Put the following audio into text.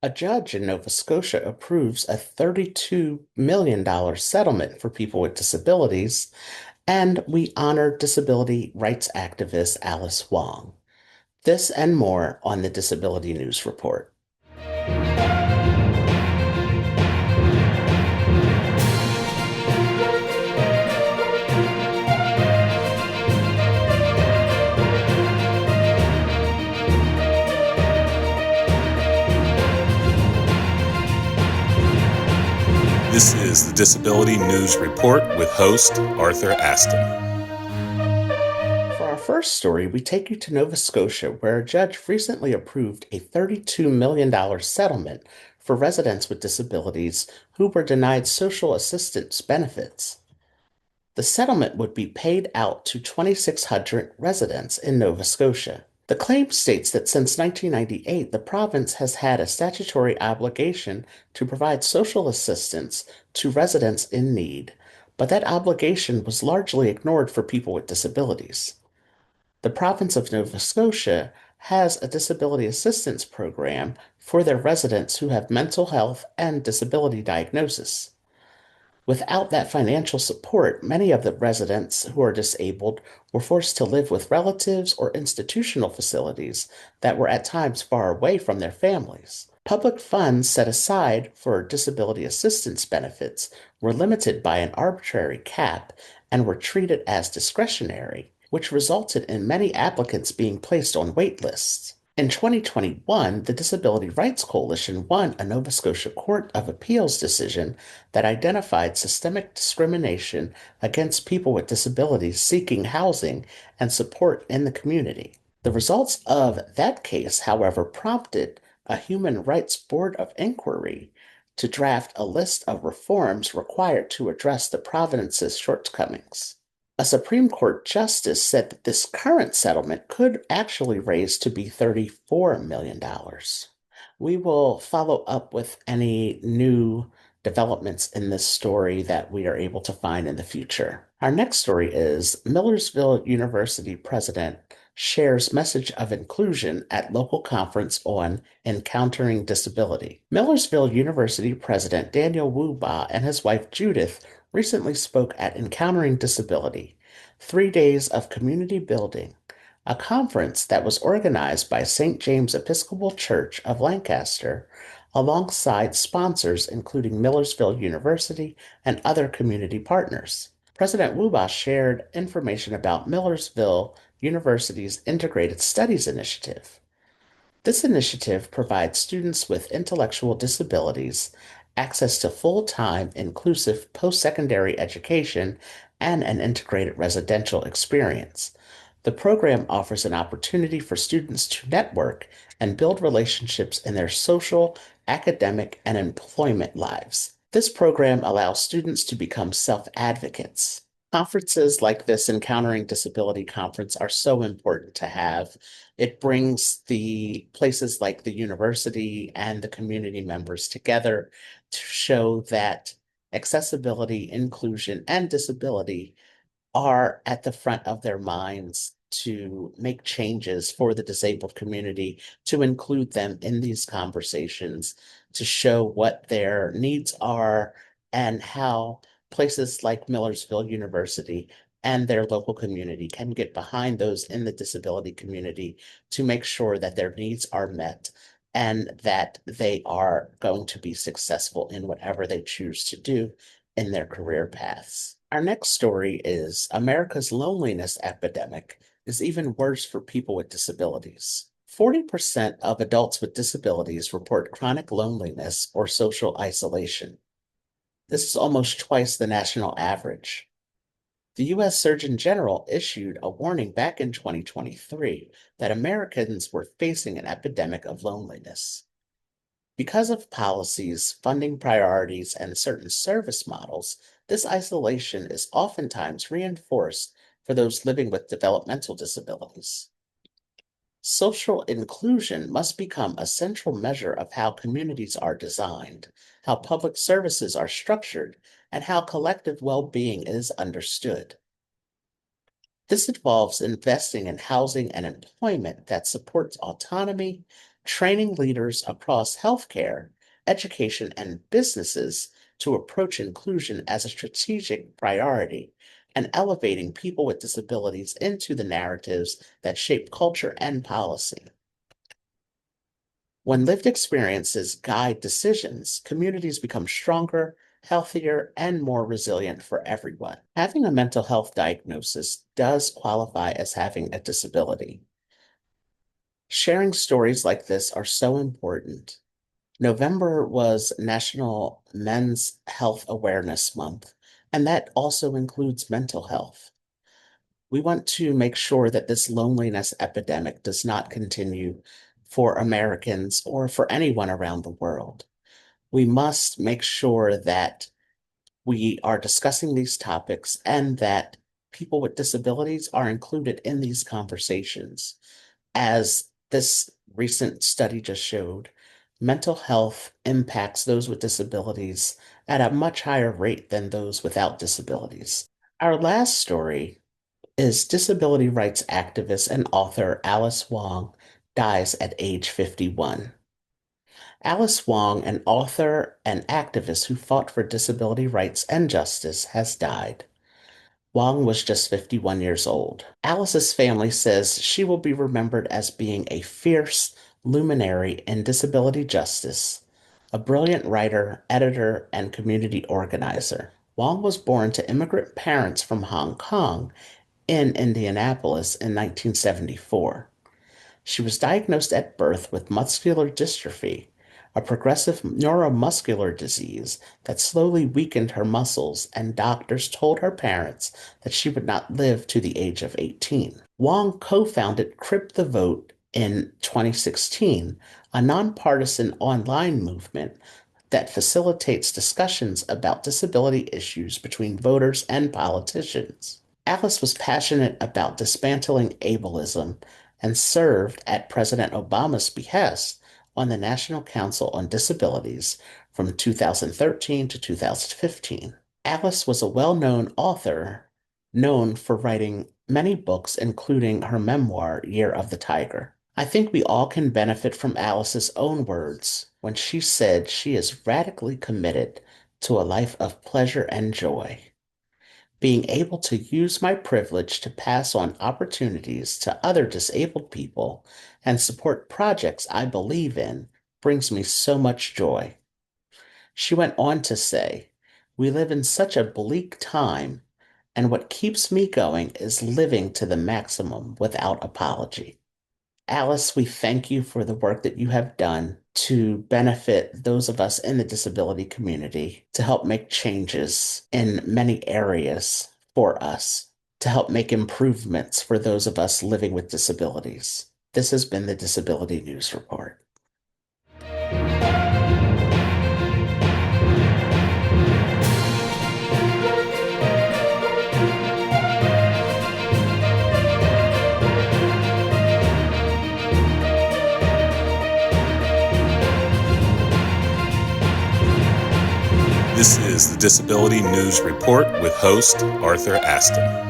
A judge in Nova Scotia approves a $32 million settlement for people with disabilities, and we honor disability rights activist Alice Wong. This and more on the Disability News Report. This is the Disability News Report with host Arthur Aston. For our first story, we take you to Nova Scotia, where a judge recently approved a $32 million settlement for residents with disabilities who were denied social assistance benefits. The settlement would be paid out to 2,600 residents in Nova Scotia. The claim states that since 1998, the province has had a statutory obligation to provide social assistance to residents in need, but that obligation was largely ignored for people with disabilities. The province of Nova Scotia has a disability assistance program for their residents who have mental health and disability diagnosis. Without that financial support, many of the residents who are disabled were forced to live with relatives or institutional facilities that were at times far away from their families. Public funds set aside for disability assistance benefits were limited by an arbitrary cap and were treated as discretionary, which resulted in many applicants being placed on wait lists. In 2021, the Disability Rights Coalition won a Nova Scotia Court of Appeals decision that identified systemic discrimination against people with disabilities seeking housing and support in the community. The results of that case, however, prompted a Human Rights Board of Inquiry to draft a list of reforms required to address the province's shortcomings. A Supreme Court justice said that this current settlement could actually raise to be $34 million. We will follow up with any new developments in this story that we are able to find in the future. Our next story is Millersville University president shares message of inclusion at local conference on encountering disability. Millersville University president Daniel Wuba and his wife Judith recently spoke at Encountering Disability, 3 days of community building, a conference that was organized by St. James Episcopal Church of Lancaster, alongside sponsors including Millersville University and other community partners. President Wuba shared information about Millersville University's Integrated Studies Initiative. This initiative provides students with intellectual disabilities access to full-time, inclusive post-secondary education and an integrated residential experience. The program offers an opportunity for students to network and build relationships in their social, academic, and employment lives. This program allows students to become self-advocates. Conferences like this Encountering Disability Conference are so important to have. It brings the places like the university and the community members together to show that accessibility, inclusion, and disability are at the front of their minds to make changes for the disabled community, to include them in these conversations, to show what their needs are and how places like Millersville University and their local community can get behind those in the disability community to make sure that their needs are met and that they are going to be successful in whatever they choose to do in their career paths. Our next story is America's loneliness epidemic is even worse for people with disabilities. 40% of adults with disabilities report chronic loneliness or social isolation. This is almost twice the national average. The U.S. Surgeon General issued a warning back in 2023 that Americans were facing an epidemic of loneliness. Because of policies, funding priorities, and certain service models, this isolation is oftentimes reinforced for those living with developmental disabilities. Social inclusion must become a central measure of how communities are designed, how public services are structured, and how collective well-being is understood. This involves investing in housing and employment that supports autonomy, training leaders across healthcare, education, and businesses to approach inclusion as a strategic priority, and elevating people with disabilities into the narratives that shape culture and policy. When lived experiences guide decisions, communities become stronger, healthier, and more resilient for everyone. Having a mental health diagnosis does qualify as having a disability. Sharing stories like this are so important. November was National Men's Health Awareness Month, and that also includes mental health. We want to make sure that this loneliness epidemic does not continue for Americans or for anyone around the world. We must make sure that we are discussing these topics and that people with disabilities are included in these conversations. As this recent study just showed, mental health impacts those with disabilities at a much higher rate than those without disabilities. Our last story is disability rights activist and author Alice Wong dies at age 51. Alice Wong, an author and activist who fought for disability rights and justice, has died. Wong was just 51 years old. Alice's family says she will be remembered as being a fierce luminary in disability justice, a brilliant writer, editor, and community organizer. Wong was born to immigrant parents from Hong Kong in Indianapolis in 1974. She was diagnosed at birth with muscular dystrophy, a progressive neuromuscular disease that slowly weakened her muscles, and doctors told her parents that she would not live to the age of 18. Wong co-founded Crip the Vote in 2016, a nonpartisan online movement that facilitates discussions about disability issues between voters and politicians. Alice was passionate about dismantling ableism and served at President Obama's behest on the National Council on Disabilities from 2013 to 2015. Alice was a well-known author, known for writing many books, including her memoir, Year of the Tiger. I think we all can benefit from Alice's own words when she said she is radically committed to a life of pleasure and joy. Being able to use my privilege to pass on opportunities to other disabled people and support projects I believe in brings me so much joy. She went on to say, "We live in such a bleak time, and what keeps me going is living to the maximum without apology." Alice, we thank you for the work that you have done to benefit those of us in the disability community, to help make changes in many areas for us, to help make improvements for those of us living with disabilities. This has been the Disability News Report. This is the Disability News Report with host Arthur Aston.